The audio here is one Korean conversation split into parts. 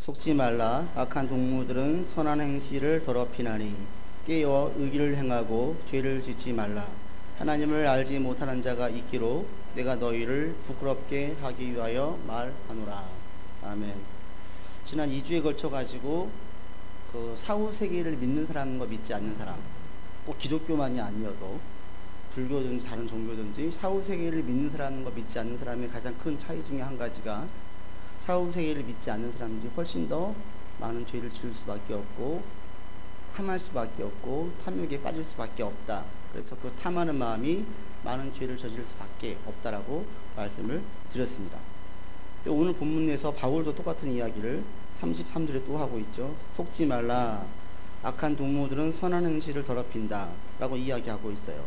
속지 말라. 악한 동무들은 선한 행실을 더럽히나니 깨어 의기를 행하고 죄를 짓지 말라. 하나님을 알지 못하는 자가 있기로 내가 너희를 부끄럽게 하기 위하여 말하노라. 아멘. 지난 2주에 걸쳐 가지고 그 사후세계를 믿는 사람과 믿지 않는 사람, 꼭 기독교만이 아니어도 불교든지 다른 종교든지 사후세계를 믿는 사람과 믿지 않는 사람의 가장 큰 차이 중에 한 가지가 사후세계를 믿지 않는 사람들이 훨씬 더 많은 죄를 지을 수밖에 없고 탐할 수밖에 없고 탐욕에 빠질 수밖에 없다. 그래서 그 탐하는 마음이 많은 죄를 저지를 수밖에 없다라고 말씀을 드렸습니다. 오늘 본문에서 바울도 똑같은 이야기를 33절에 또 하고 있죠. 속지 말라. 악한 동무들은 선한 행실을 더럽힌다 라고 이야기하고 있어요.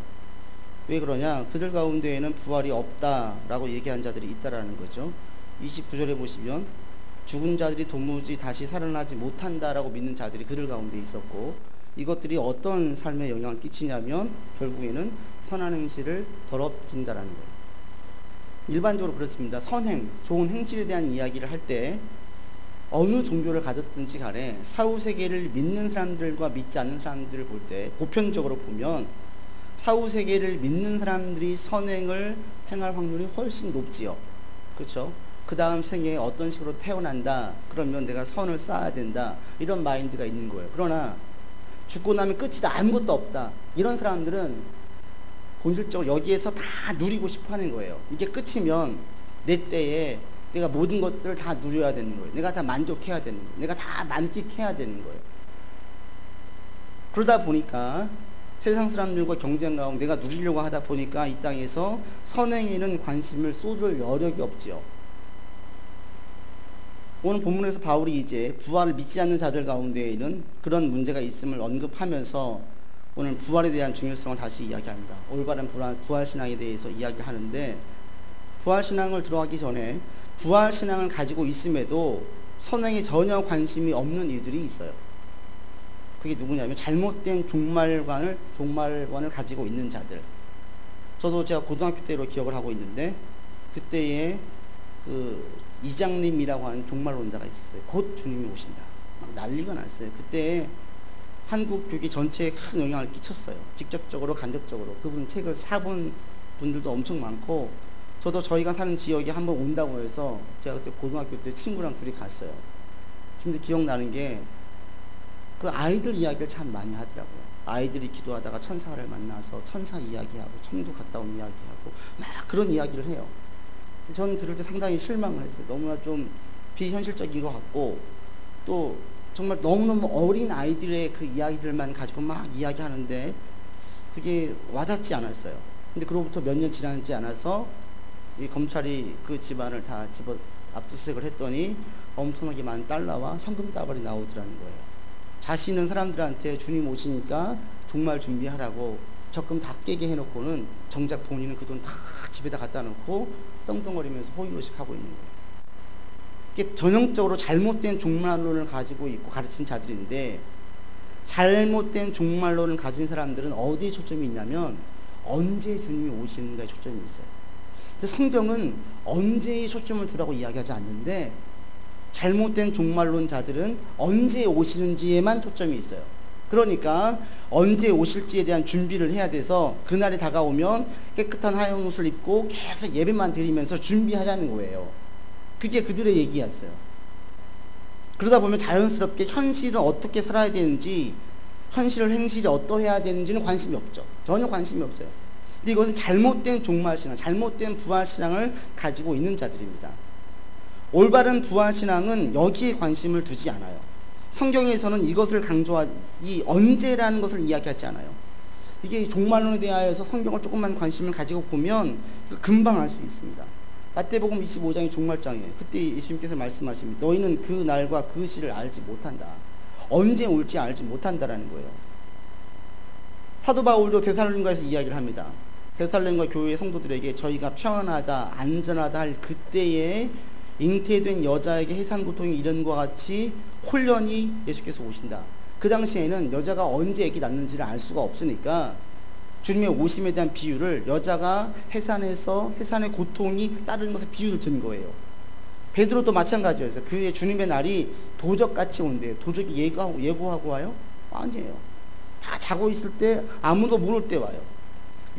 왜 그러냐? 그들 가운데에는 부활이 없다 라고 얘기한 자들이 있다라는 거죠. 29절에 보시면 죽은 자들이 도무지 다시 살아나지 못한다라고 믿는 자들이 그들 가운데 있었고, 이것들이 어떤 삶에 영향을 끼치냐면 결국에는 선한 행실을 더럽힌다라는 거예요. 일반적으로 그렇습니다. 선행, 좋은 행실에 대한 이야기를 할 때 어느 종교를 가졌든지 간에 사후세계를 믿는 사람들과 믿지 않는 사람들을 볼 때 보편적으로 보면 사후세계를 믿는 사람들이 선행을 행할 확률이 훨씬 높지요. 그렇죠? 그 다음 생에 어떤 식으로 태어난다 그러면 내가 선을 쌓아야 된다 이런 마인드가 있는 거예요. 그러나 죽고 나면 끝이다, 아무것도 없다, 이런 사람들은 본질적으로 여기에서 다 누리고 싶어 하는 거예요. 이게 끝이면 내 때에 내가 모든 것들을 다 누려야 되는 거예요. 내가 다 만족해야 되는 거예요. 내가 다 만끽해야 되는 거예요. 그러다 보니까 세상 사람들과 경쟁하고 내가 누리려고 하다 보니까 이 땅에서 선행에는 관심을 쏟을 여력이 없지요. 오늘 본문에서 바울이 이제 부활을 믿지 않는 자들 가운데에는 그런 문제가 있음을 언급하면서 오늘 부활에 대한 중요성을 다시 이야기합니다. 올바른 부활신앙에 대해서 이야기하는데, 부활신앙을 들어가기 전에 부활신앙을 가지고 있음에도 선행에 전혀 관심이 없는 이들이 있어요. 그게 누구냐면 잘못된 종말관을 가지고 있는 자들. 저도 제가 고등학교 때로 기억을 하고 있는데 그때에 그 이장님이라고 하는 종말론자가 있었어요. 곧 주님이 오신다. 막 난리가 났어요. 그때 한국 교회 전체에 큰 영향을 끼쳤어요. 직접적으로 간접적으로. 그분 책을 사본 분들도 엄청 많고, 저도 저희가 사는 지역에 한번 온다고 해서 제가 그때 고등학교 때 친구랑 둘이 갔어요. 근데 기억나는 게 그 아이들 이야기를 참 많이 하더라고요. 아이들이 기도하다가 천사를 만나서 천사 이야기하고 천도 갔다 온 이야기하고 막 그런 이야기를 해요. 저는 들을 때 상당히 실망을 했어요. 너무나 좀 비현실적인 것 같고, 또 정말 너무너무 어린 아이들의 그 이야기들만 가지고 막 이야기하는데 그게 와닿지 않았어요. 근데 그로부터 몇 년 지나지 않아서 이 검찰이 그 집안을 다 압수수색을 했더니 엄청나게 많은 달러와 현금 다발이 나오더라는 거예요. 자신은 사람들한테 주님 오시니까 종말 준비하라고 적금 다 깨게 해놓고는 정작 본인은 그 돈 다 집에다 갖다 놓고 떵떵거리면서 호의호식 하고 있는 거예요. 이게 전형적으로 잘못된 종말론을 가지고 있고 가르친 자들인데, 잘못된 종말론을 가진 사람들은 어디에 초점이 있냐면 언제 주님이 오시는가에 초점이 있어요. 근데 성경은 언제에 초점을 두라고 이야기하지 않는데 잘못된 종말론자들은 언제 오시는지에만 초점이 있어요. 그러니까 언제 오실지에 대한 준비를 해야 돼서 그날이 다가오면 깨끗한 하얀 옷을 입고 계속 예배만 드리면서 준비하자는 거예요. 그게 그들의 얘기였어요. 그러다 보면 자연스럽게 현실은 어떻게 살아야 되는지, 현실 행실이 어떠해야 되는지는 관심이 없죠. 전혀 관심이 없어요. 근데 이것은 잘못된 종말신앙, 잘못된 부활신앙을 가지고 있는 자들입니다. 올바른 부활신앙은 여기에 관심을 두지 않아요. 성경에서는 이것을 이 언제라는 것을 이야기하지 않아요. 이게 종말론에 대하여서 성경을 조금만 관심을 가지고 보면 금방 알 수 있습니다. 마태복음 25장이 종말장이에요. 그때 예수님께서 말씀하십니다. 너희는 그 날과 그 시를 알지 못한다. 언제 올지 알지 못한다라는 거예요. 사도 바울도 데살로니가에서 이야기를 합니다. 데살로니가 교회의 성도들에게 저희가 평안하다, 안전하다 할 그때에 잉태된 여자에게 해산 고통이 이런 것과 같이 홀연히 예수께서 오신다. 그 당시에는 여자가 언제 아기 낳는지를 알 수가 없으니까 주님의 오심에 대한 비유를 여자가 해산의 고통이 따르는 것을 비유를 든 거예요. 베드로도 마찬가지였어요. 그의 주님의 날이 도적같이 온대요. 도적이 예고하고 와요? 아니에요. 다 자고 있을 때 아무도 모를 때 와요.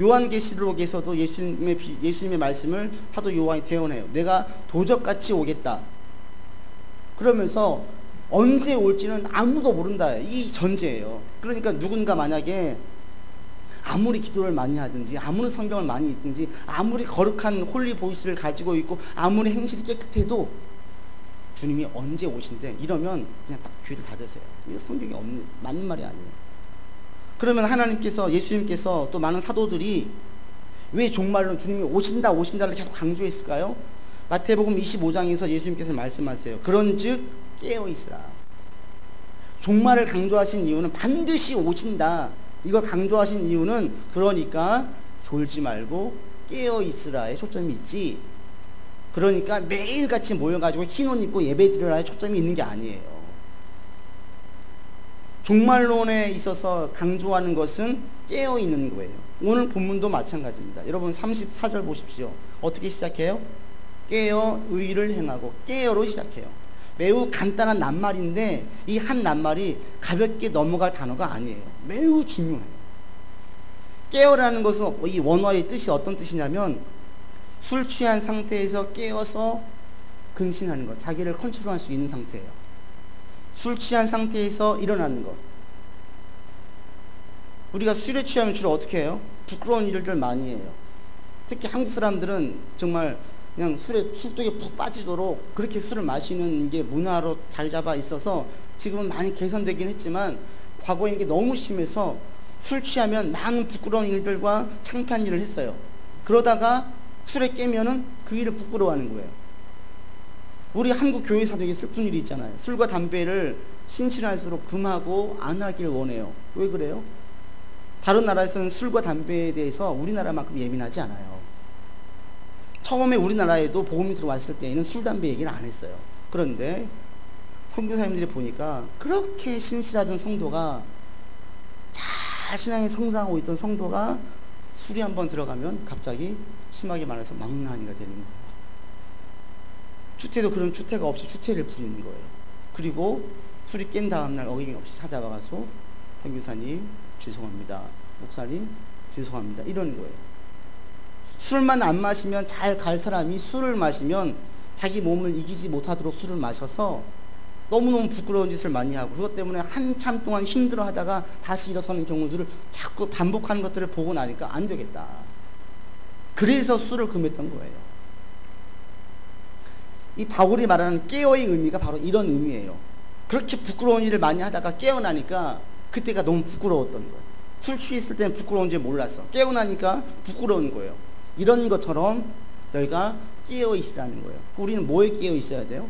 요한계시록에서도 예수님의 말씀을 사도 요한이 대언해요. 내가 도적같이 오겠다. 그러면서 언제 올지는 아무도 모른다. 이 전제예요. 그러니까 누군가 만약에 아무리 기도를 많이 하든지 아무리 성경을 많이 읽든지 아무리 거룩한 홀리 보이스를 가지고 있고 아무리 행실이 깨끗해도 주님이 언제 오신대 이러면 그냥 딱 귀를 닫으세요. 이거 성경에 없는 맞는 말이 아니에요. 그러면 하나님께서 예수님께서 또 많은 사도들이 왜 종말로 주님이 오신다를 계속 강조했을까요? 마태복음 25장에서 예수님께서 말씀하세요. 그런즉 깨어있으라. 종말을 강조하신 이유는 반드시 오신다. 이걸 강조하신 이유는 그러니까 졸지 말고 깨어있으라에 초점이 있지. 그러니까 매일같이 모여가지고 흰옷 입고 예배드리라에 초점이 있는 게 아니에요. 종말론에 있어서 강조하는 것은 깨어있는 거예요. 오늘 본문도 마찬가지입니다. 여러분 34절 보십시오. 어떻게 시작해요? 깨어 의를 행하고 깨어로 시작해요. 매우 간단한 낱말인데 이 한 낱말이 가볍게 넘어갈 단어가 아니에요. 매우 중요해요. 깨어라는 것은 이 원어의 뜻이 어떤 뜻이냐면 술 취한 상태에서 깨어서 근신하는 것, 자기를 컨트롤할 수 있는 상태예요. 술 취한 상태에서 일어나는 것. 우리가 술에 취하면 주로 어떻게 해요? 부끄러운 일들 많이 해요. 특히 한국 사람들은 정말 그냥 술독에 푹 빠지도록 그렇게 술을 마시는 게 문화로 자리 잡아 있어서 지금은 많이 개선되긴 했지만 과거에 이게 너무 심해서 술 취하면 많은 부끄러운 일들과 창피한 일을 했어요. 그러다가 술에 깨면은 그 일을 부끄러워하는 거예요. 우리 한국 교회에서 되게 슬픈 일이 있잖아요. 술과 담배를 신실할수록 금하고 안 하길 원해요. 왜 그래요? 다른 나라에서는 술과 담배에 대해서 우리나라만큼 예민하지 않아요. 처음에 우리나라에도 복음이 들어왔을 때에는 술, 담배 얘기를 안 했어요. 그런데 선교사님들이 보니까 그렇게 신실하던 성도가 잘 신앙에 성장하고 있던 성도가 술이 한번 들어가면 갑자기 심하게 말해서 망나니가 되는 거예요. 추태도 그런 추태가 없이 추태를 부리는 거예요. 그리고 술이 깬 다음날 어김없이 찾아와서 선교사님 죄송합니다. 목사님 죄송합니다. 이러는 거예요. 술만 안 마시면 잘 갈 사람이 술을 마시면 자기 몸을 이기지 못하도록 술을 마셔서 너무너무 부끄러운 짓을 많이 하고 그것 때문에 한참 동안 힘들어 하다가 다시 일어서는 경우들을 자꾸 반복하는 것들을 보고 나니까 안 되겠다. 그래서 술을 금했던 거예요. 이 바울이 말하는 깨어의 의미가 바로 이런 의미예요. 그렇게 부끄러운 일을 많이 하다가 깨어나니까 그때가 너무 부끄러웠던 거예요. 술 취했을 때는 부끄러운지 몰랐어. 깨어나니까 부끄러운 거예요. 이런 것처럼 너희가 깨어 있으라는 거예요. 우리는 뭐에 깨어 있어야 돼요?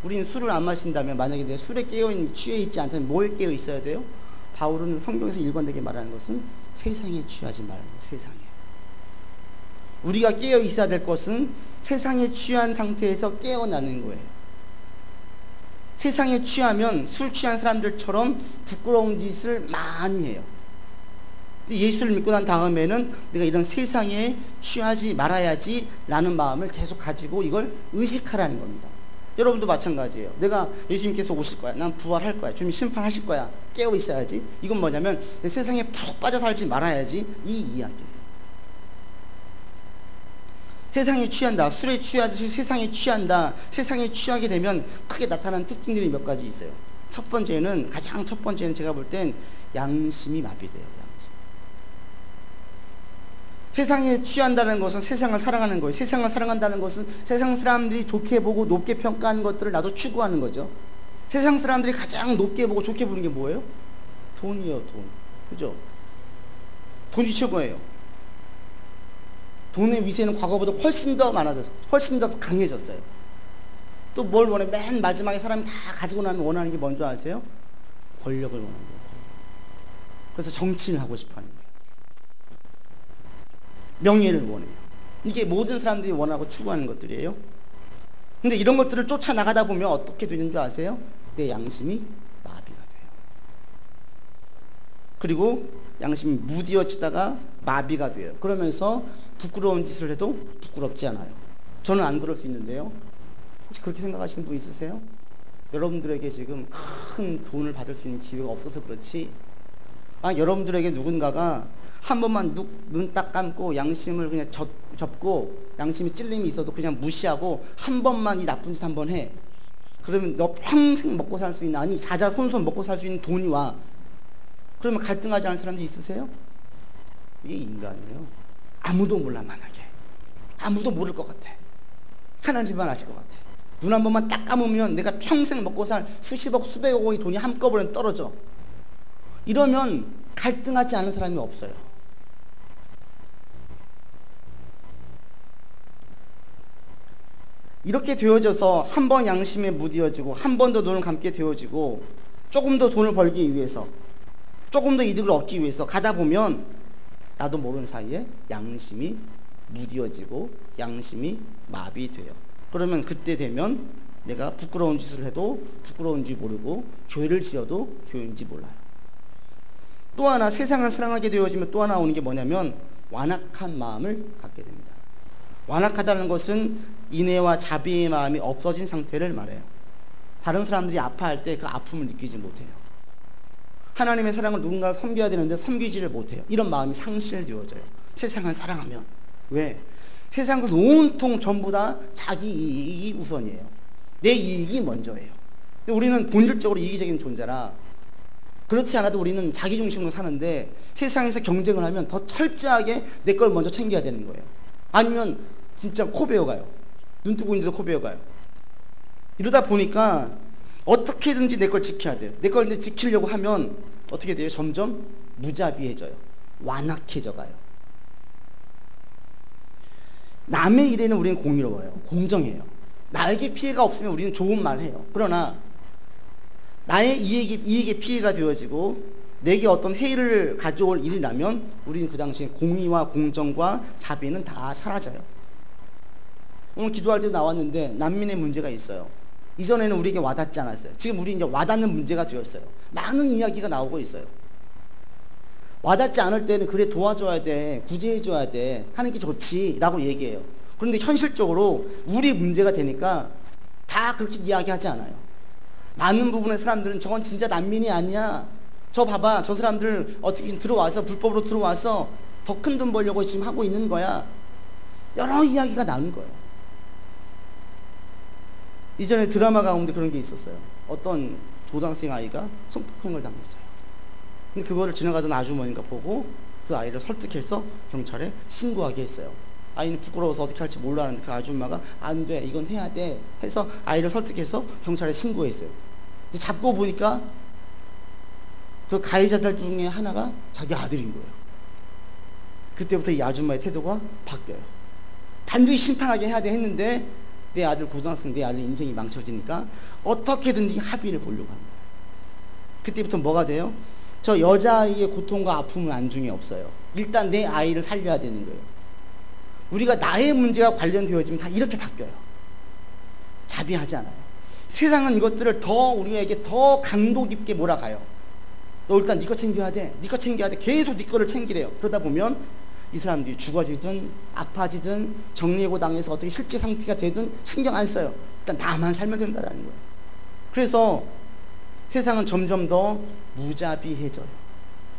우리는 술을 안 마신다면 만약에 내가 술에 취해 있지 않다면 뭐에 깨어 있어야 돼요? 바울은 성경에서 일관되게 말하는 것은 세상에 취하지 말라는 거예요. 세상에. 우리가 깨어 있어야 될 것은 세상에 취한 상태에서 깨어나는 거예요. 세상에 취하면 술 취한 사람들처럼 부끄러운 짓을 많이 해요. 예수를 믿고 난 다음에는 내가 이런 세상에 취하지 말아야지 라는 마음을 계속 가지고 이걸 의식하라는 겁니다. 여러분도 마찬가지예요. 내가 예수님께서 오실 거야. 난 부활할 거야. 주님 심판하실 거야. 깨어 있어야지. 이건 뭐냐면 내 세상에 푹 빠져 살지 말아야지 이 이야기예요. 세상에 취한다. 술에 취하듯이 세상에 취한다. 세상에 취하게 되면 크게 나타나는 특징들이 몇 가지 있어요. 가장 첫 번째는 제가 볼 땐 양심이 마비돼요. 세상에 취한다는 것은 세상을 사랑하는 거예요. 세상을 사랑한다는 것은 세상 사람들이 좋게 보고 높게 평가하는 것들을 나도 추구하는 거죠. 세상 사람들이 가장 높게 보고 좋게 보는 게 뭐예요? 돈이에요, 돈. 그죠? 돈이 최고예요. 돈의 위세는 과거보다 훨씬 더 많아졌어요. 훨씬 더 강해졌어요. 또 뭘 원해? 맨 마지막에 사람이 다 가지고 나면 원하는 게 뭔지 아세요? 권력을 원하는 거예요. 그래서 정치를 하고 싶어 하는 거예요. 명예를 원해요. 이게 모든 사람들이 원하고 추구하는 것들이에요. 근데 이런 것들을 쫓아나가다 보면 어떻게 되는 줄 아세요? 내 양심이 마비가 돼요. 그리고 양심이 무디어지다가 마비가 돼요. 그러면서 부끄러운 짓을 해도 부끄럽지 않아요. 저는 안 그럴 수 있는데요. 혹시 그렇게 생각하시는 분 있으세요? 여러분들에게 지금 큰 돈을 받을 수 있는 기회가 없어서 그렇지, 여러분들에게 누군가가 한 번만 눈 딱 감고 양심을 그냥 접고 양심이 찔림이 있어도 그냥 무시하고 한 번만 이 나쁜 짓 한 번 해. 그러면 너 평생 먹고 살 수 있는, 아니 자자손손 먹고 살 수 있는 돈이 와. 그러면 갈등하지 않을 사람들 있으세요? 이게 인간이에요. 아무도 몰라, 만약에. 아무도 모를 것 같아. 하나님만 아실 것 같아. 눈 한 번만 딱 감으면 내가 평생 먹고 살 수십억, 수백억 원의 돈이 한꺼번에 떨어져. 이러면 갈등하지 않은 사람이 없어요. 이렇게 되어져서 한 번 양심에 무디어지고 한 번 더 눈을 감게 되어지고 조금 더 돈을 벌기 위해서, 조금 더 이득을 얻기 위해서 가다 보면 나도 모르는 사이에 양심이 무디어지고 양심이 마비돼요. 그러면 그때 되면 내가 부끄러운 짓을 해도 부끄러운지 모르고 죄를 지어도 죄인지 몰라요. 또 하나, 세상을 사랑하게 되어지면 또 하나 오는 게 뭐냐면 완악한 마음을 갖게 됩니다. 완악하다는 것은 인애와 자비의 마음이 없어진 상태를 말해요. 다른 사람들이 아파할 때 그 아픔을 느끼지 못해요. 하나님의 사랑을 누군가를 섬겨야 되는데 섬기지를 못해요. 이런 마음이 상실되어져요. 세상을 사랑하면. 왜? 세상은 온통 전부 다 자기 이익이 우선이에요. 내 이익이 먼저예요. 근데 우리는 본질적으로 이기적인 존재라 그렇지 않아도 우리는 자기중심으로 사는데 세상에서 경쟁을 하면 더 철저하게 내 걸 먼저 챙겨야 되는 거예요. 아니면 진짜 코 베어가요. 눈 뜨고 있는데도 코 베어가요. 이러다 보니까 어떻게든지 내 걸 지켜야 돼요. 내 걸 지키려고 하면 어떻게 돼요? 점점 무자비해져요. 완악해져 가요. 남의 일에는 우리는 공의로워요. 공정해요. 나에게 피해가 없으면 우리는 좋은 말 해요. 그러나 나의 이익에 피해가 되어지고 내게 어떤 해를 가져올 일이라면 우리는 그 당시에 공의와 공정과 자비는 다 사라져요. 오늘 기도할 때도 나왔는데 난민의 문제가 있어요. 이전에는 우리에게 와닿지 않았어요. 지금 우리 이제 와닿는 문제가 되었어요. 많은 이야기가 나오고 있어요. 와닿지 않을 때는 그래 도와줘야 돼, 구제해줘야 돼, 하는 게 좋지 라고 얘기해요. 그런데 현실적으로 우리 문제가 되니까 다 그렇게 이야기하지 않아요. 많은 부분의 사람들은 저건 진짜 난민이 아니야, 저 봐봐, 저 사람들 어떻게 들어와서 불법으로 들어와서 더 큰 돈 벌려고 지금 하고 있는 거야, 여러 이야기가 나오는 거예요. 이전에 드라마 가운데 그런 게 있었어요. 어떤 고등학생 아이가 성폭행을 당했어요. 근데 그거를 지나가던 아주머니가 보고 그 아이를 설득해서 경찰에 신고하게 했어요. 아이는 부끄러워서 어떻게 할지 몰라하는데 그 아줌마가 안 돼, 이건 해야 돼 해서 아이를 설득해서 경찰에 신고했어요. 잡고 보니까 그 가해자들 중에 하나가 자기 아들인 거예요. 그때부터 이 아줌마의 태도가 바뀌어요. 단순히 심판하게 해야 돼 했는데 내 아들 고등학생, 내 아들 인생이 망쳐지니까 어떻게든지 합의를 보려고 합니다. 그때부터 뭐가 돼요? 저 여자아이의 고통과 아픔은 안중에 없어요. 일단 내 아이를 살려야 되는 거예요. 우리가 나의 문제가 관련되어지면 다 이렇게 바뀌어요. 자비하지 않아요. 세상은 이것들을 더 우리에게 더 강도 깊게 몰아가요. 너 일단 네 거 챙겨야 돼, 네 거 챙겨야 돼, 계속 네 거를 챙기래요. 그러다 보면 이 사람들이 죽어지든 아파지든 정리해고 당해서 어떻게 실제 상태가 되든 신경 안 써요. 일단 나만 살면 된다라는 거예요. 그래서 세상은 점점 더 무자비해져요.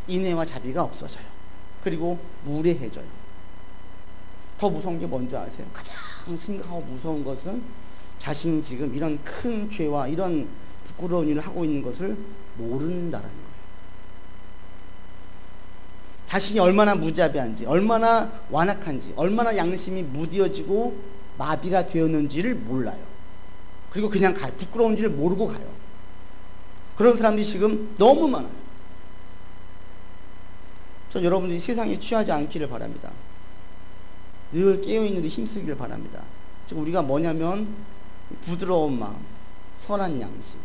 인애와 자비가 없어져요. 그리고 무례해져요. 더 무서운 게 뭔지 아세요? 가장 심각하고 무서운 것은 자신이 지금 이런 큰 죄와 이런 부끄러운 일을 하고 있는 것을 모른다라는 거예요. 자신이 얼마나 무자비한지, 얼마나 완악한지, 얼마나 양심이 무디어지고 마비가 되었는지를 몰라요. 그리고 그냥 가요. 부끄러운지를 모르고 가요. 그런 사람들이 지금 너무 많아요. 전 여러분들이 세상에 취하지 않기를 바랍니다. 늘 깨어있는 데 힘쓰기를 바랍니다. 즉 우리가 뭐냐면 부드러운 마음, 선한 양심,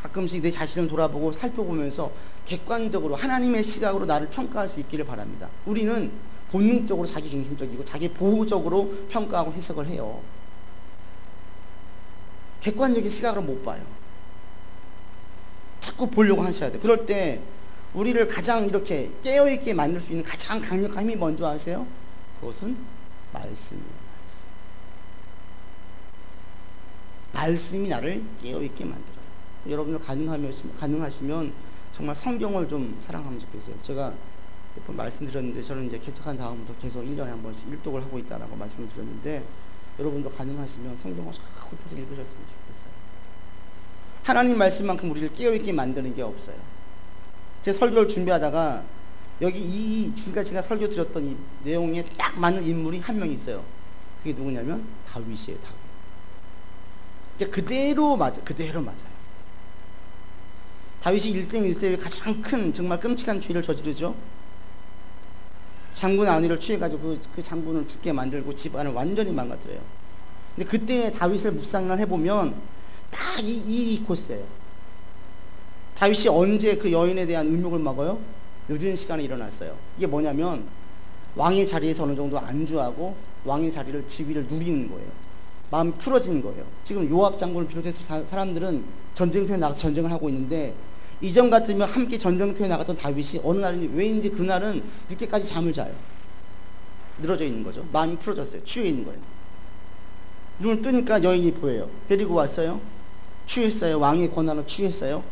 가끔씩 내 자신을 돌아보고 살펴보면서 객관적으로 하나님의 시각으로 나를 평가할 수 있기를 바랍니다. 우리는 본능적으로 자기중심적이고 자기 보호적으로 평가하고 해석을 해요. 객관적인 시각으로 못 봐요. 자꾸 보려고 하셔야 돼요. 그럴 때 우리를 가장 이렇게 깨어있게 만들 수 있는 가장 강력한 힘이 뭔지 아세요? 그것은 말씀이에요. 말씀이 나를 깨어있게 만들어요. 여러분들 가능하시면 정말 성경을 좀 사랑하면 좋겠어요. 제가 몇 번 말씀드렸는데 저는 이제 개척한 다음부터 계속 1년에 한 번씩 일독을 하고 있다라고 말씀을 드렸는데 여러분도 가능하시면 성경을 자꾸 펴서 읽으셨으면 좋겠어요. 하나님 말씀만큼 우리를 깨어있게 만드는 게 없어요. 제 설교를 준비하다가 여기 지금까지 제가 설교 드렸던 이 내용에 딱 맞는 인물이 한 명 있어요. 그게 누구냐면 다윗이에요. 다윗. 그대로 맞아요. 다윗이 일생일대의 가장 큰 정말 끔찍한 죄를 저지르죠. 장군 아내를 취해가지고 그 장군을 죽게 만들고 집안을 완전히 망가뜨려요. 근데 그때 다윗을 묵상을 해보면 딱 이 코스예요. 다윗이 언제 그 여인에 대한 음욕을 먹어요? 늦은 시간에 일어났어요. 이게 뭐냐면 왕의 자리에서 어느 정도 안주하고 왕의 자리를 지위를 누리는 거예요. 마음이 풀어지는 거예요. 지금 요압 장군을 비롯해서 사람들은 전쟁터에 나가서 전쟁을 하고 있는데 이전 같으면 함께 전쟁터에 나갔던 다윗이 어느 날인지 왜인지 그날은 늦게까지 잠을 자요. 늘어져 있는 거죠. 마음이 풀어졌어요. 취해 있는 거예요. 눈을 뜨니까 여인이 보여요. 데리고 왔어요. 취했어요. 왕의 권한으로 취했어요.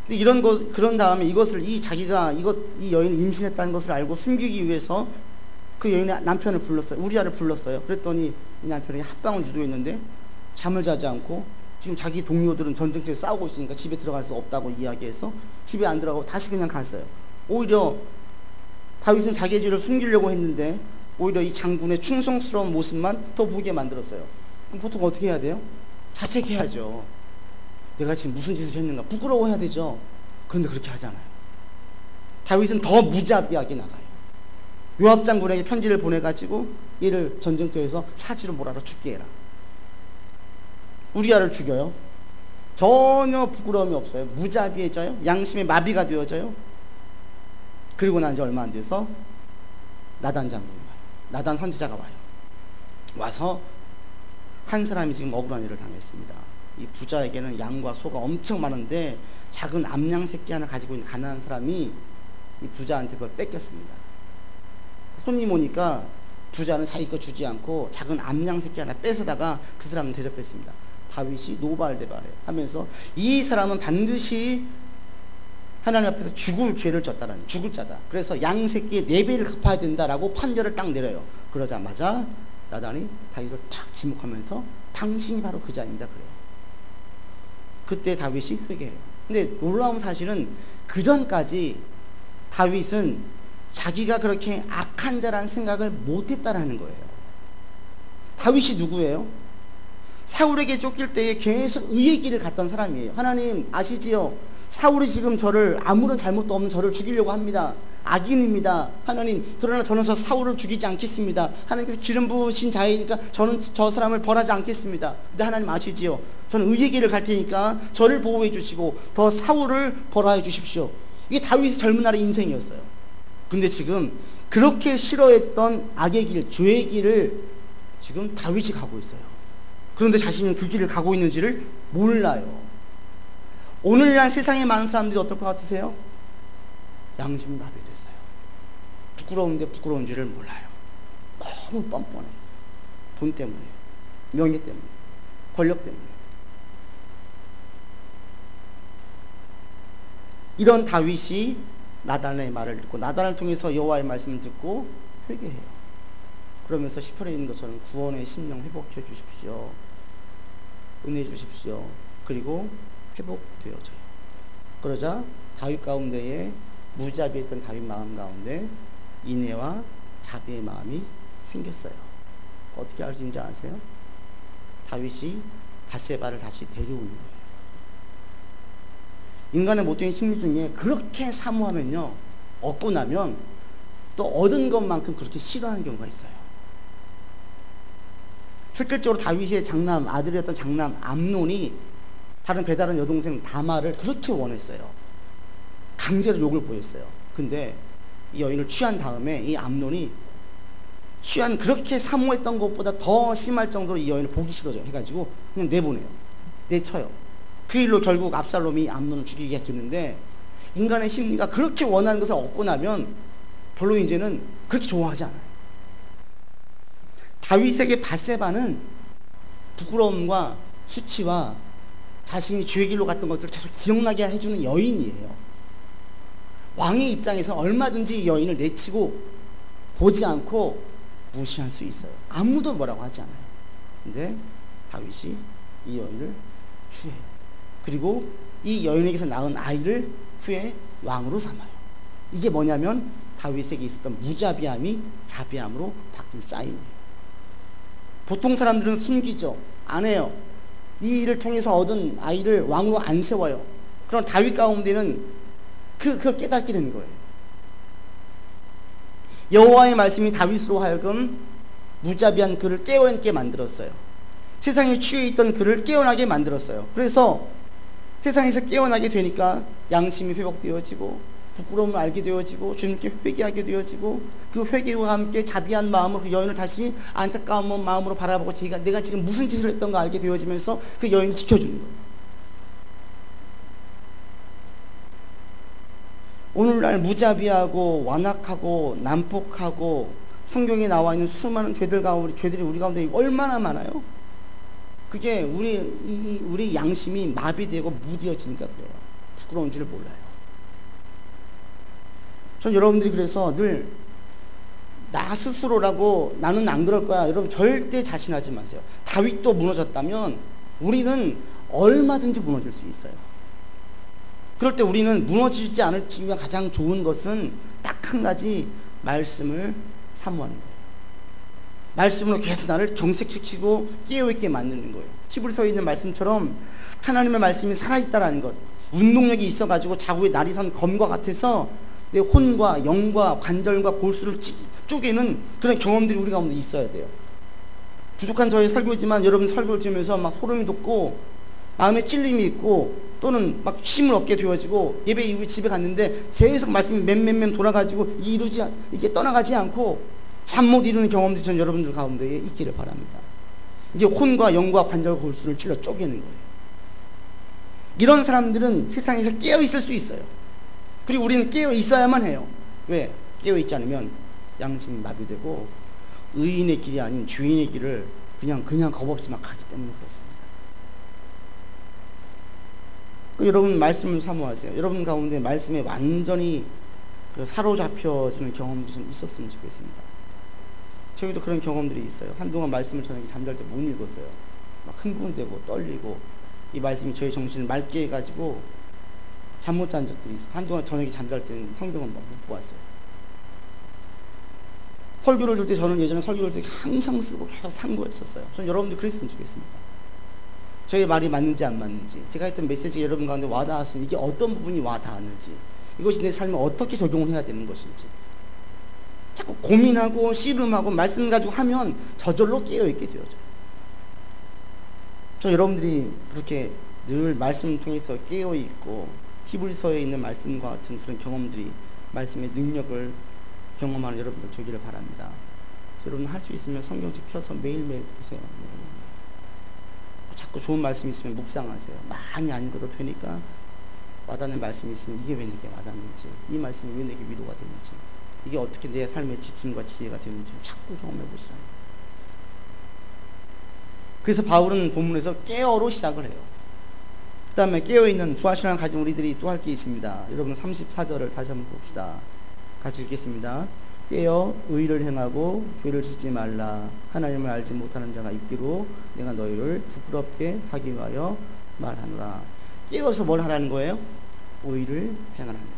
근데 그런 다음에 자기가 이 여인이 임신했다는 것을 알고 숨기기 위해서 그 여인의 남편을 불렀어요. 우리아를 불렀어요. 그랬더니 이 남편이 합방을 유도했는데 잠을 자지 않고 지금 자기 동료들은 전쟁터에 싸우고 있으니까 집에 들어갈 수 없다고 이야기해서 집에 안 들어가고 다시 그냥 갔어요. 오히려 다윗은 자기의 죄를 숨기려고 했는데 오히려 이 장군의 충성스러운 모습만 더 보게 만들었어요. 그럼 보통 어떻게 해야 돼요? 자책해야죠. 내가 지금 무슨 짓을 했는가 부끄러워해야 되죠. 그런데 그렇게 하잖아요. 다윗은 더 무자비하게 나가요. 요압 장군에게 편지를 보내가지고 얘를 전쟁터에서 사지로 몰아서 죽게 해라. 우리아를 죽여요. 전혀 부끄러움이 없어요. 무자비해져요. 양심의 마비가 되어져요. 그리고 난 지 얼마 안 돼서 나단 장군이 와요. 나단 선지자가 와요. 와서 한 사람이 지금 억울한 일을 당했습니다. 이 부자에게는 양과 소가 엄청 많은데 작은 암양 새끼 하나 가지고 있는 가난한 사람이 이 부자한테 그걸 뺏겼습니다. 손님 오니까 부자는 자기 거 주지 않고 작은 암양 새끼 하나 뺏어다가 그 사람을 대접했습니다. 다윗이 노발대발해 하면서 이 사람은 반드시 하나님 앞에서 죽을 죄를 졌다라는, 죽을 자다. 그래서 양 새끼의 4배를 갚아야 된다라고 판결을 딱 내려요. 그러자마자 나단이 다윗을 탁 지목하면서 당신이 바로 그 자입니다. 그래요. 그때 다윗이 회개해요. 근데 놀라운 사실은 그 전까지 다윗은 자기가 그렇게 악한 자라는 생각을 못했다라는 거예요. 다윗이 누구예요? 사울에게 쫓길 때에 계속 의의 길을 갔던 사람이에요. 하나님 아시지요? 사울이 지금 저를 아무런 잘못도 없는 저를 죽이려고 합니다. 악인입니다. 하나님, 그러나 저는 저 사울을 죽이지 않겠습니다. 하나님께서 기름 부으신 자이니까 저는 저 사람을 벌하지 않겠습니다. 근데 하나님 아시지요? 저는 의의 길을 갈 테니까 저를 보호해 주시고 더 사울을 벌하여 주십시오. 이게 다윗의 젊은 날의 인생이었어요. 근데 지금 그렇게 싫어했던 악의 길, 죄의 길을 지금 다윗이 가고 있어요. 그런데 자신이 그 길을 가고 있는지를 몰라요. 오늘날 세상에 많은 사람들이 어떨 것 같으세요? 양심 마비됐어요. 부끄러운데 부끄러운 줄을 몰라요. 너무 뻔뻔해요. 돈 때문에, 명예 때문에, 권력 때문에. 이런 다윗이 나단의 말을 듣고 나단을 통해서 여호와의 말씀을 듣고 회개해요. 그러면서 시편에 있는 것처럼 구원의 심령 회복해 주십시오. 은혜 주십시오. 그리고 회복되어져요. 그러자 다윗 가운데에 무자비했던 다윗 마음 가운데 인애와 자비의 마음이 생겼어요. 어떻게 알 수 있는지 아세요? 다윗이 밧세바를 다시 데려오는 거예요. 인간의 모든 심리 중에 그렇게 사모하면요, 얻고 나면 또 얻은 것만큼 그렇게 싫어하는 경우가 있어요. 실질적으로 다윗의 장남, 아들이었던 장남 암논이 다른 배다른 여동생 다말을 그렇게 원했어요. 강제로 욕을 보였어요. 근데 이 여인을 취한 다음에 이 암논이 그렇게 사모했던 것보다 더 심할 정도로 이 여인을 보기 싫어져 해가지고 그냥 내보내요. 내쳐요. 그 일로 결국 압살롬이 암논을 죽이게 됐는데, 인간의 심리가 그렇게 원하는 것을 얻고 나면 별로 이제는 그렇게 좋아하지 않아요. 다윗에게 밧세바는 부끄러움과 수치와 자신이 죄의 길로 갔던 것들을 계속 기억나게 해주는 여인이에요. 왕의 입장에서 얼마든지 이 여인을 내치고 보지 않고 무시할 수 있어요. 아무도 뭐라고 하지 않아요. 근데 다윗이 이 여인을 취해요. 그리고 이 여인에게서 낳은 아이를 후에 왕으로 삼아요. 이게 뭐냐면 다윗에게 있었던 무자비함이 자비함으로 바뀐 사인이에요. 보통 사람들은 숨기죠. 안 해요. 이 일을 통해서 얻은 아이를 왕으로 안 세워요. 그럼 다윗 가운데는 그걸 깨닫게 된 거예요. 여호와의 말씀이 다윗으로 하여금 무자비한 그를 깨어있게 만들었어요. 세상에 취해 있던 그를 깨어나게 만들었어요. 그래서 세상에서 깨어나게 되니까 양심이 회복되어지고 부끄러움을 알게 되어지고 주님께 회개하게 되어지고 그 회개와 함께 자비한 마음으로 그 여인을 다시 안타까운 마음으로 바라보고 내가 지금 무슨 짓을 했던가 알게 되어지면서 그 여인을 지켜주는 거예요. 오늘날 무자비하고 완악하고 난폭하고 성경에 나와 있는 수많은 죄들이 우리 가운데 얼마나 많아요? 그게 우리 양심이 마비되고 무뎌지니까 그래요. 부끄러운 줄을 몰라요. 전 여러분들이 그래서 늘 나 스스로라고 나는 안 그럴 거야. 여러분 절대 자신하지 마세요. 다윗도 무너졌다면 우리는 얼마든지 무너질 수 있어요. 그럴 때 우리는 무너지지 않을 기회가 가장 좋은 것은 딱 한 가지, 말씀을 사모하는 거예요. 말씀으로 계속 나를 경책시키고 깨어있게 만드는 거예요. 히브리서에 있는 말씀처럼 하나님의 말씀이 살아있다라는 것, 운동력이 있어가지고 자구에 날이 선 검과 같아서 내 혼과 영과 관절과 골수를 쪼개는 그런 경험들이 우리 가운데 있어야 돼요. 부족한 저의 설교지만 여러분 설교를 들으면서 막 소름이 돋고 마음에 찔림이 있고 또는 막 힘을 얻게 되어지고 예배 이후에 집에 갔는데 계속 말씀이 맴 돌아가지고 이게 떠나가지 않고 잠 못 이루는 경험들이 전 여러분들 가운데 있기를 바랍니다. 이제 혼과 영과 관절 골수를 찔러 쪼개는 거예요. 이런 사람들은 세상에서 깨어 있을 수 있어요. 그리고 우리는 깨어 있어야만 해요. 왜? 깨어 있지 않으면 양심이 마비되고 의인의 길이 아닌 죄인의 길을 그냥 겁없이 막 가기 때문에 그렇습니다. 여러분 말씀을 사모하세요. 여러분 가운데 말씀에 완전히 사로잡혀지는 경험이 좀 있었으면 좋겠습니다. 저희도 그런 경험들이 있어요. 한동안 말씀을 저녁에 잠잘 때 못 읽었어요. 막 흥분되고 떨리고 이 말씀이 저희 정신을 맑게 해가지고 잠 못 잔 적들이 있어요. 한동안 저녁에 잠잘 때는 성경을 못 보았어요. 설교를 들 때 저는 예전에 설교를 들 때 항상 쓰고 계속 참고했었어요. 저는 여러분들 그랬으면 좋겠습니다. 저의 말이 맞는지 안 맞는지, 제가 했던 메시지가 여러분 가운데 와닿았으면 이게 어떤 부분이 와닿았는지, 이것이 내 삶에 어떻게 적용을 해야 되는 것인지 자꾸 고민하고 씨름하고 말씀 가지고 하면 저절로 깨어있게 되어져요. 저 여러분들이 그렇게 늘 말씀을 통해서 깨어있고 히브리서에 있는 말씀과 같은 그런 경험들이 말씀의 능력을 경험하는 여러분들 되기를 바랍니다. 여러분 할 수 있으면 성경책 펴서 매일매일 보세요. 자꾸 좋은 말씀이 있으면 묵상하세요. 많이 안 읽어도 되니까 와닿는 말씀이 있으면 이게 왜 내게 와닿는지, 이 말씀이 왜 내게 위로가 되는지, 이게 어떻게 내 삶의 지침과 지혜가 되는지 자꾸 경험해 보시라는 거예요. 그래서 바울은 본문에서 깨어로 시작을 해요. 그 다음에 깨어있는 부활신앙을 가진 우리들이 또 할 게 있습니다. 여러분 34절을 다시 한번 봅시다. 같이 읽겠습니다. 깨어 의를 행하고 죄를 짓지 말라. 하나님을 알지 못하는 자가 있기로 내가 너희를 부끄럽게 하기 위하여 말하노라. 깨어서 뭘 하라는 거예요? 의를 행하라는 거예요.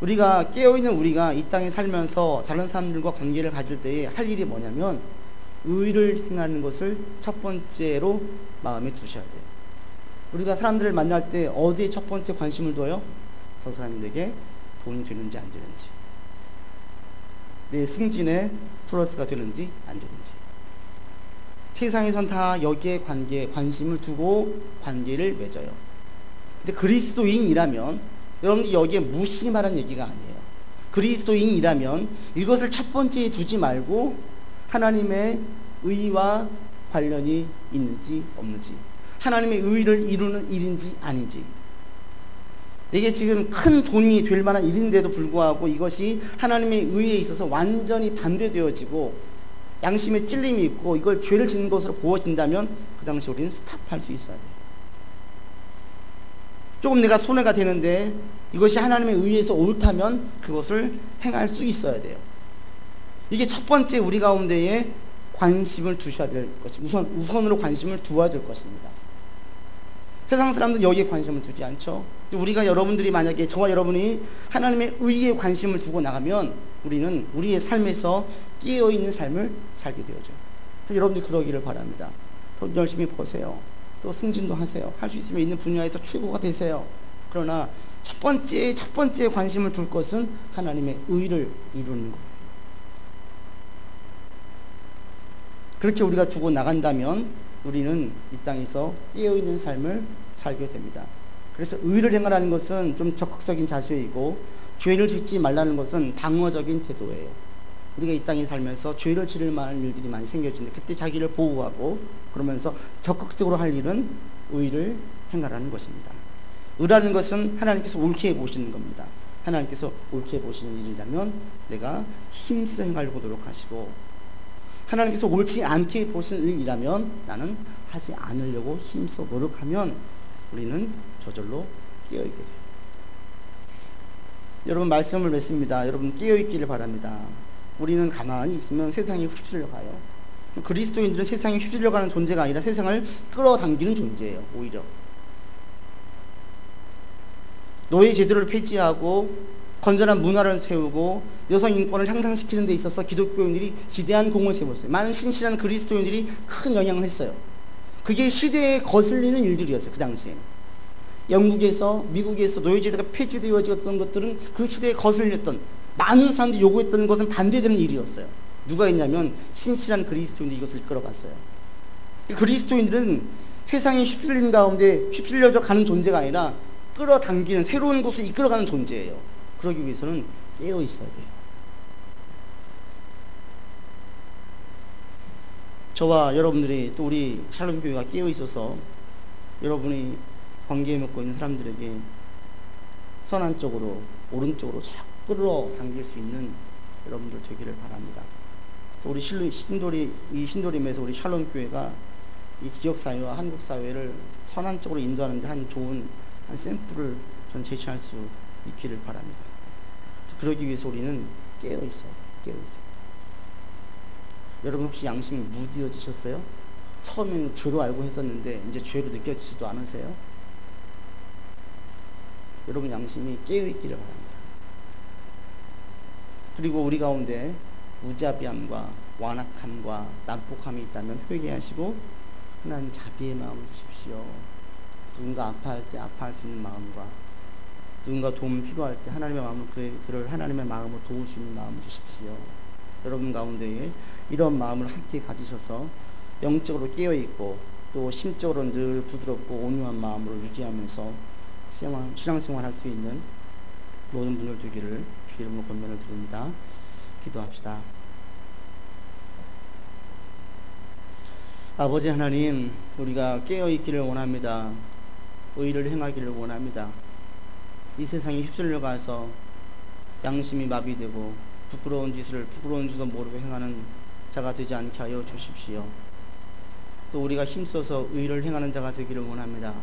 우리가 깨어있는 우리가 이 땅에 살면서 다른 사람들과 관계를 가질 때에 할 일이 뭐냐면 의를 행하는 것을 첫 번째로 마음에 두셔야 돼요. 우리가 사람들을 만날 때 어디에 첫 번째 관심을 둬요? 저 사람들에게 돈이 되는지 안 되는지, 내 승진에 플러스가 되는지 안 되는지. 세상에선 다 여기에 관심을 두고 관계를 맺어요. 근데 그리스도인이라면, 여러분들 여기에 무심하라는 얘기가 아니에요. 그리스도인이라면 이것을 첫 번째에 두지 말고 하나님의 의와 관련이 있는지 없는지, 하나님의 의를 이루는 일인지 아닌지, 이게 지금 큰 돈이 될 만한 일인데도 불구하고 이것이 하나님의 의에 있어서 완전히 반대되어지고 양심의 찔림이 있고 이걸 죄를 짓는 것으로 보여진다면 그 당시 우리는 스탑할 수 있어야 돼요. 조금 내가 손해가 되는데 이것이 하나님의 의에서 옳다면 그것을 행할 수 있어야 돼요. 이게 첫 번째 우리 가운데에 관심을 두셔야 될 것입니다. 우선으로 관심을 두어야 될 것입니다. 세상 사람들은 여기에 관심을 두지 않죠. 우리가 여러분들이 만약에 저와 여러분이 하나님의 의에 관심을 두고 나가면 우리는 우리의 삶에서 깨어있는 삶을 살게 되어죠. 여러분들이 그러기를 바랍니다. 더 열심히 보세요. 또 승진도 하세요. 할 수 있으면 있는 분야에서 최고가 되세요. 그러나 첫 번째 관심을 둘 것은 하나님의 의를 이루는 거예요. 그렇게 우리가 두고 나간다면 우리는 이 땅에서 깨어있는 삶을 살게 됩니다. 그래서 의를 행하라는 것은 좀 적극적인 자세이고 죄를 짓지 말라는 것은 방어적인 태도예요. 우리가 이 땅에 살면서 죄를 지을 만한 일들이 많이 생겨지는데 그때 자기를 보호하고 그러면서 적극적으로 할 일은 의를 행하라는 것입니다. 의라는 것은 하나님께서 옳게 보시는 겁니다. 하나님께서 옳게 보시는 일이라면 내가 힘써 행하려고 노력하시고 하나님께서 옳지 않게 보시는 일이라면 나는 하지 않으려고 힘써 노력하면 우리는 저절로 깨어있게 돼요. 여러분 말씀을 맺습니다. 여러분 깨어있기를 바랍니다. 우리는 가만히 있으면 세상이 휩쓸려 가요. 그리스도인들은 세상에 휩쓸려 가는 존재가 아니라 세상을 끌어당기는 존재예요. 오히려 노예 제도를 폐지하고 건전한 문화를 세우고 여성 인권을 향상시키는 데 있어서 기독교인들이 지대한 공을 세웠어요. 많은 신실한 그리스도인들이 큰 영향을 했어요. 그게 시대에 거슬리는 일들이었어요. 그 당시에 영국에서 미국에서 노예제도가 폐지되어졌던 것들은 그 시대에 거슬렸던 많은 사람들이 요구했던 것은 반대되는 일이었어요. 누가 했냐면 신실한 그리스도인들이 이것을 이끌어갔어요. 그리스도인들은 세상에 휩쓸린 가운데 휩쓸려져 가는 존재가 아니라 끌어당기는 새로운 곳을 이끌어가는 존재예요. 그러기 위해서는 깨어 있어야 돼요. 저와 여러분들이 또 우리 샬롬 교회가 깨어 있어서 여러분이 관계 맺고 있는 사람들에게 선한 쪽으로 오른쪽으로 자꾸 끌어당길 수 있는 여러분들 되기를 바랍니다. 또 우리 신도림에서 우리 샬롬 교회가 이 지역 사회와 한국 사회를 선한 쪽으로 인도하는데 한 좋은 한 샘플을 전 제시할 수 있기를 바랍니다. 그러기 위해서 우리는 깨어 있어요. 깨어 있어요. 여러분 혹시 양심이 무디어지셨어요? 처음에는 죄로 알고 했었는데 이제 죄로 느껴지지도 않으세요? 여러분 양심이 깨어 있기를 바랍니다. 그리고 우리 가운데 무자비함과 완악함과 난폭함이 있다면 회개하시고 하나님 자비의 마음을 주십시오. 누군가 아파할 때 아파할 수 있는 마음과 누군가 도움 필요할 때 하나님의 마음을 그를 하나님의 마음으로 도울 수 있는 마음을 주십시오. 여러분 가운데에 이런 마음을 함께 가지셔서 영적으로 깨어있고 또 심적으로 늘 부드럽고 온유한 마음으로 유지하면서 신앙생활 할 수 있는 모든 분들 되기를 주 이름으로 권면을 드립니다. 기도합시다. 아버지 하나님, 우리가 깨어있기를 원합니다. 의를 행하기를 원합니다. 이 세상에 휩쓸려 가서 양심이 마비되고 부끄러운 줄도 모르고 행하는 자가 되지 않게 하여 주십시오. 또 우리가 힘써서 의를 행하는 자가 되기를 원합니다.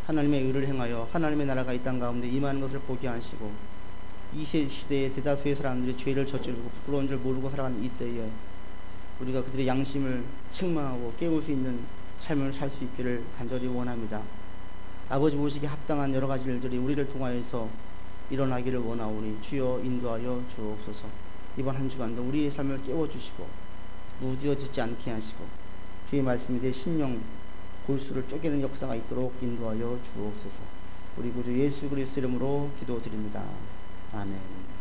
하나님의 의를 행하여 하나님의 나라가 이 땅 가운데 임하는 것을 보게 하시고 이 시대에 대다수의 사람들이 죄를 저지르고 부끄러운 줄 모르고 살아가는 이때에 우리가 그들의 양심을 책망하고 깨울 수 있는 삶을 살 수 있기를 간절히 원합니다. 아버지 보시기에 합당한 여러 가지 일들이 우리를 통하여서 일어나기를 원하오니 주여 인도하여 주옵소서. 이번 한 주간도 우리의 삶을 깨워주시고 무뎌지지 않게 하시고 주의 말씀이 내 심령 골수를 쪼개는 역사가 있도록 인도하여 주옵소서. 우리 구주 예수 그리스도 이름으로 기도드립니다. 아멘.